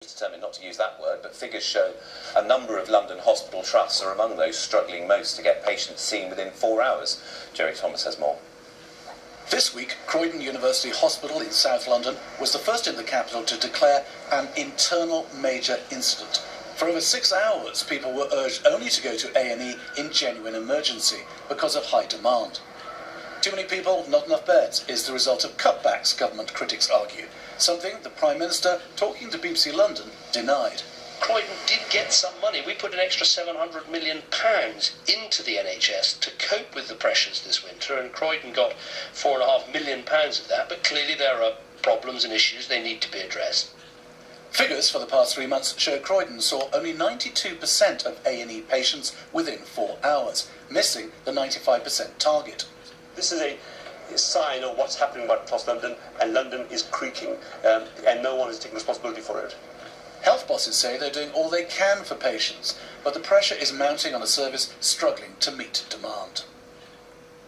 Determined not to use that word, but figures show a number of London hospital trusts are among those struggling most to get patients seen within 4 hours. Jerry Thomas has more. This week, Croydon University Hospital in South London was the first in the capital to declare an internal major incident. For over 6 hours, people were urged only to go to A&E in genuine emergency because of high demand. Too many people, not enough beds is the result of cutbacks, government critics argue. Something the Prime Minister, talking to BBC London, denied. Croydon did get some money. We put an extra £700 million into the NHS to cope with the pressures this winter, and Croydon got £4.5 million of that, but clearly there are problems and issues they need to be addressed. Figures for the past 3 months show Croydon saw only 92% of A&E patients within 4 hours, missing the 95% target. This is a sign of what's happening across London, and London is creaking, and no one is taking responsibility for it. Health bosses say they're doing all they can for patients, but the pressure is mounting on a service struggling to meet demand.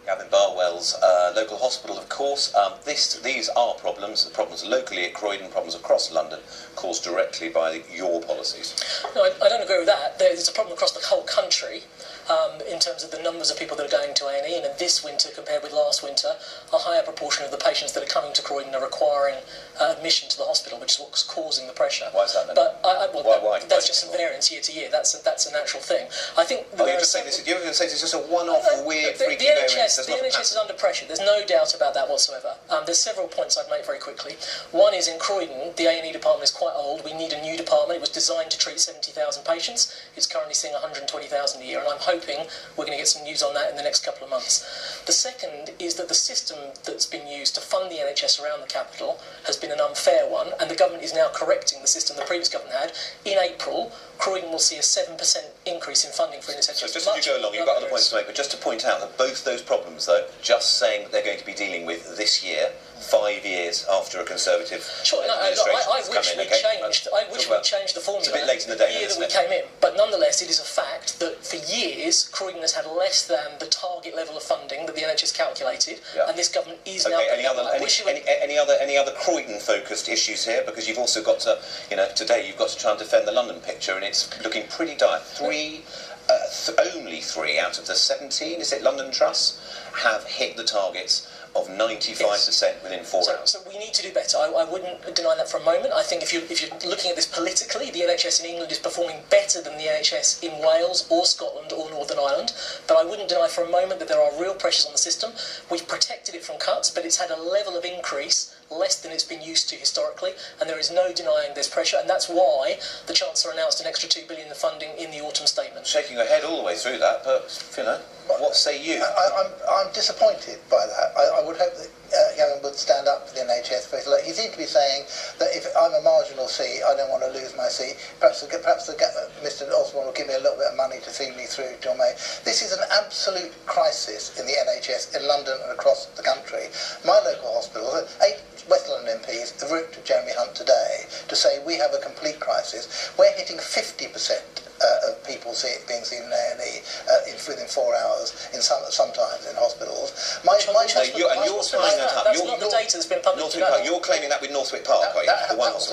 Gavin Barwell's local hospital, of course. These are problems locally at Croydon, problems across London, caused directly by your policies. No, I don't agree with that. There's a problem across the whole country in terms of the numbers of people that are going to A&E, and this winter, compared with last winter, a higher proportion of the patients that are coming to Croydon are requiring admission to the hospital, which is what's causing the pressure. Why is that then? But why? That's just some variance year to year. That's a natural thing. I think. You're going to say this is just a one-off weird freaky variance. The NHS is under pressure. There's no doubt about that whatsoever. There's several points I'd make very quickly. One is in Croydon, the A&E department is quite old. We need a new department. It was designed to treat 70,000 patients. It's currently seeing 120,000 a year, and I'm hoping we're going to get some news on that in the next couple of months. The second is that the system that's been used to fund the NHS around the capital has been an unfair one, and the government is now correcting the system the previous government had. In April, Croydon will see a 7% increase in funding for NHS. So just as you go along, you've got other points to make, but just to point out that both those problems, though, just saying that they're going to be dealing with this year, 5 years after a Conservative administration I wish we'd changed the formula. It's a bit late in the day, year that we came in, but nonetheless, it is a fact that for years Croydon has had less than the target level of funding that the NHS calculated, and this government is now. Any other Croydon-focused issues here? Because you've also got to, today you've got to try and defend the London picture, and it's looking pretty dire. Only 3 out of the 17, is it, London trusts have hit the targets of 95% within 4 hours. So we need to do better. I wouldn't deny that for a moment. I think if you're looking at this politically, the NHS in England is performing better than the NHS in Wales or Scotland or Northern Ireland. But I wouldn't deny for a moment that there are real pressures on the system. We've protected it from cuts, but it's had a level of increase less than it's been used to historically, and there is no denying there's pressure, and that's why the Chancellor announced an extra £2 billion in funding in the autumn statement. Shaking her head all the way through that, but, what say you? I'm disappointed by that. I would hope that Gavin would stand up for the NHS. He seemed to be saying that if I'm a marginal seat, I don't want to lose my seat. Perhaps Mr. Osborne will give me a little bit of money to see me through till May. This is an absolute crisis in the NHS in London and across the country. My local hospital, 8 West London MPs have written to Jeremy Hunt today to say we have a complete crisis. We're hitting 50% of people being seen in A&E within 4 hours, sometimes in hospitals. That's not the data that's been published. You're claiming that with Northwick Park, are you? That was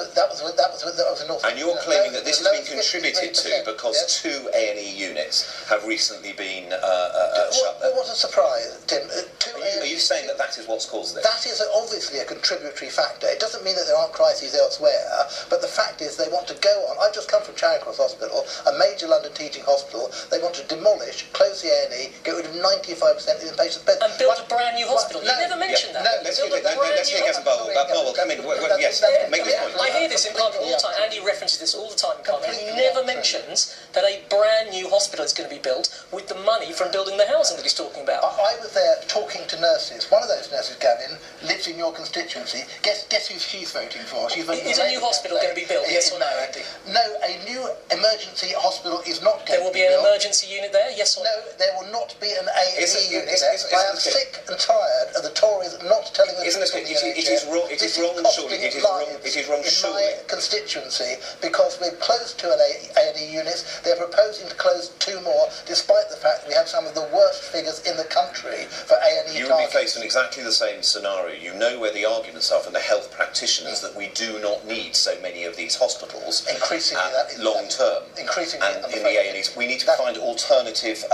in Northwick. And you're claiming that this has been contributed to because 2 A&E units have recently been shut down. What a surprise, Tim. Are you saying that is what's caused this? That is obviously a contributory factor. It doesn't mean that there aren't crises elsewhere, but the fact is they want to go on. I've just come from Charing Cross Hospital, a major London teaching hospital. They want to demolish, close the A&E, get rid of 95% of the patients' beds. And build a brand new hospital. You never mentioned that. Let's hear Gavin Barwell. Come in. Yes, make this point. I hear this in Parliament all the time. Andy references this all the time in Parliament. He never mentions that a brand new hospital is going to be built with the money from building the housing that he's talking about. I was there talking to nurses. One of those nurses, Gavin, lives in your constituency. Guess who she's voting for? She's voting Is a new hospital going to be built? Yes or no, Andy? No, a new emergency hospital hospital is not going There will to be an built. emergency unit there, yes or no? No, there will not be an A&E unit is- there. is- I am is- sick and tired of the Tories not telling the Isn't truth it- on the it is NHS. wrong- it is This wrong, costing surely. It is wrong- lives it is wrong, in surely. my constituency because we're close to an A&E units. They're proposing to close 2 more, despite the fact we have some of the worst figures in the country for A&E You will be targets. facing exactly the same scenario. You know where the arguments are from the health practitioners that we do not need so many of these hospitals Increasingly, that is long term. increasingly, And I'm in afraid the A&Es, we need to that- find alternative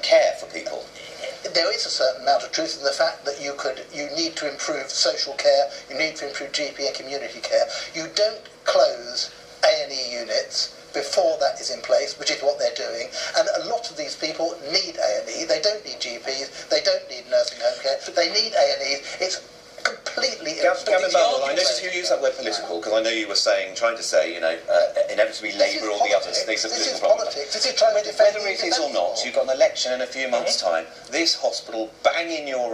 care for people. There is a certain amount of truth in the fact that you need to improve social care, you need to improve GP and community care. You don't close A&E units before that is in place, which is what they're doing. And a lot of these people need A&E. They don't need GPs. They don't need nursing home care. They need A&Es. It's completely... Gavin Bowell, I noticed you use that word political because I know you were trying to say, inevitably Labour or the others. This These is are political politics. This is trying to defend Whether it is or not, you've got an election in a few months' time. This hospital, bang in your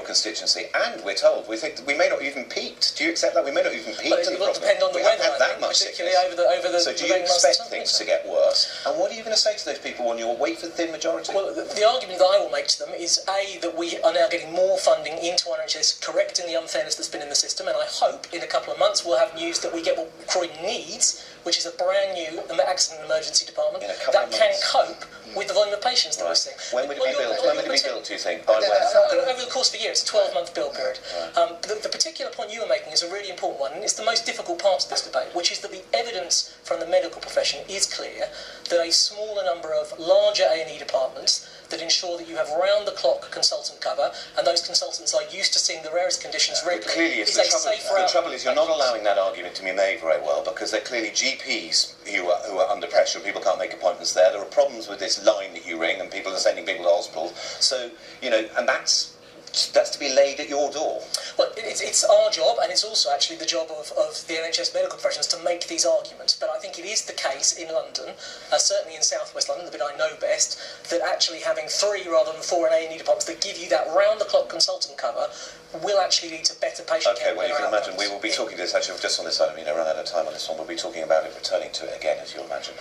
constituency, and we're told we may not even peaked. Do you accept that? We may not even peaked. Well, it will depend on the we weather, haven't had I that think, much particularly sickness. over the So do you remaining months of expect summer, things so. to get worse? And what are you going to say to those people on your wait for thin majority? Well, the argument that I will make to them is A, that we are now getting more funding into our NHS, correcting the unfairness that's been in the system, and I hope in a couple of months we'll have news that we get what Croydon needs, which is a brand new accident and emergency department In a couple that of can months. cope with the volume of patients that we're seeing. When would it be built? When would it be built, do you think? Over Over the course of a year, it's a 12-month build period. The particular point you were making is a really important one, and it's the most difficult part of this debate, which is that the evidence from the medical profession is clear that a smaller number of larger A&E departments that ensure that you have round-the-clock consultant cover, and those consultants are used to seeing the rarest conditions regularly, Clearly, is a safer the trouble is you're not allowing that argument to be made very well because they're clearly GPs who are under pressure and people can't make appointments there. There are problems with this line that you ring and people are sending people to hospitals. So, and that's to be laid at your door. Well, it's our job, and it's also actually the job of the NHS medical professionals to make these arguments. But I think it is the case in London, certainly in South West London, the bit I know best, that actually having 3 rather than 4 A&E departments that give you that round-the-clock consultant cover will actually lead to better patient care. Okay, well, you can imagine we will be talking to this, actually, just on this item, run out of time on this one, we'll be talking about it, returning to it again, as you'll imagine.